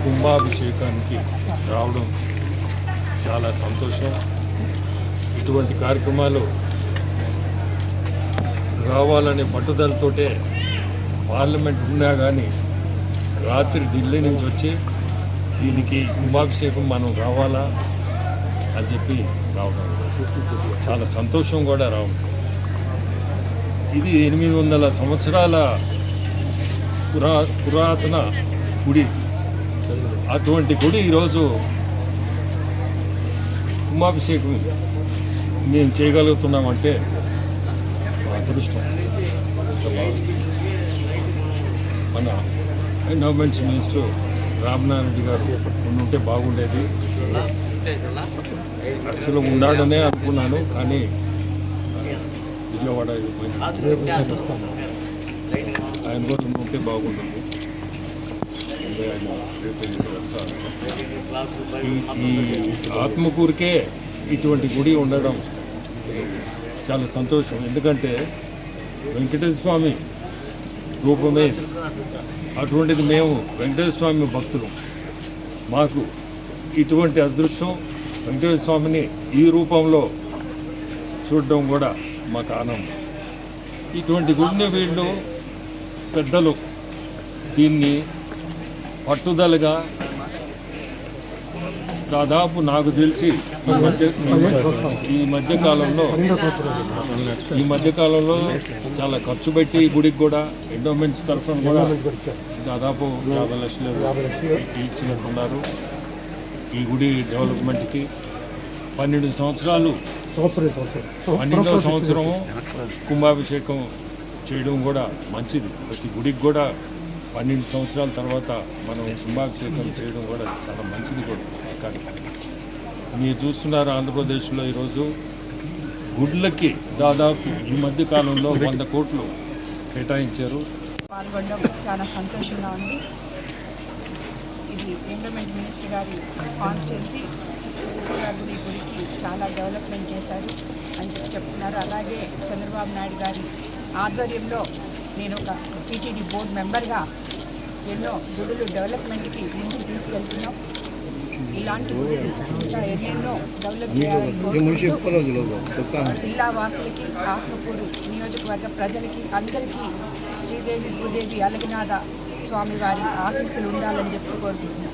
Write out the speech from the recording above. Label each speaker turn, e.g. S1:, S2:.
S1: కుంభాభిషేకానికి రావడం చాలా సంతోషం. ఇటువంటి కార్యక్రమాలు రావాలనే పట్టుదలతోటే పార్లమెంట్ ఉన్నా కానీ రాత్రి ఢిల్లీ నుంచి వచ్చి దీనికి కుంభాభిషేకం మనం రావాలా అని చెప్పి రావడం చాలా సంతోషం కూడా రావడం. ఇది 800 సంవత్సరాల పురాతన గుడి. అటువంటి గుడి ఈరోజు కుంభాభిషేకం మేము చేయగలుగుతున్నామంటే అదృష్టం. మన ఎండోమెంట్స్ మినిస్టర్ రామనారాయణ రెడ్డి గారు ఉంటే బాగుండేది. యాక్చువల్గా ఉన్నాడనే అనుకున్నాను, కానీ విజయవాడ ఆయన కూడా ఉంటే బాగుంటుంది. ఈ ఆత్మకూరికే ఇటువంటి గుడి ఉండడం చాలా సంతోషం. ఎందుకంటే వెంకటేశ్వర స్వామి రూపమే అటువంటిది. మేము వెంకటేశ్వర స్వామి భక్తులు. మాకు ఇటువంటి అదృష్టం వెంకటేశ్వర స్వామిని ఈ రూపంలో చూడడం కూడా మాకు ఆనందం. ఇటువంటి గుడిని వీళ్ళు పెద్దలు దీన్ని పట్టుదలగా దాదాపు నాకు తెలిసి ఈ మధ్యకాలంలో చాలా ఖర్చు పెట్టి ఈ గుడికి కూడా ఎండోమెంట్స్ తరఫున కూడా దాదాపు 50 లక్షలు ఇచ్చినట్టున్నారు. ఈ గుడి డెవలప్మెంట్కి 12 సంవత్సరాలు 12వ సంవత్సరం కుంభాభిషేకం చేయడం కూడా మంచిది. ప్రతి గుడికి కూడా 12 సంవత్సరాల తర్వాత మనం కుంభాభిషేకం చేయడం కూడా చాలా మంచిది కూడా. కానీ మీరు చూస్తున్నారు ఆంధ్రప్రదేశ్లో ఈరోజు గుడ్లకి దాదాపు ఈ మధ్య కాలంలో 100 కోట్లు కేటాయించారు.
S2: పాల్గొనడం చాలా సంతోషంగా ఉంది. ఇది ఎండోమెంట్ మినిస్టర్ గారి కాన్స్టిట్యున్సీ గుడి గుడికి చాలా డెవలప్మెంట్ చేశారు అని చెప్తున్నారు. అలాగే చంద్రబాబు నాయుడు గారి ఆధ్వర్యంలో నేను ఒక టీటీడీ బోర్డు మెంబర్గా ఎన్నో గుడులు డెవలప్మెంట్కి ముందుకు తీసుకెళ్తున్నాం. ఇలాంటి గుడులు ఇంకా ఎన్నెన్నో డెవలప్ చేయాలని జిల్లా వాసులకి, ఆత్మకూరు నియోజకవర్గ ప్రజలకి అందరికీ శ్రీదేవి భూదేవి అలగనాథ స్వామి వారి ఆశీస్సులు ఉండాలని చెప్పి కోరుకుంటున్నాం.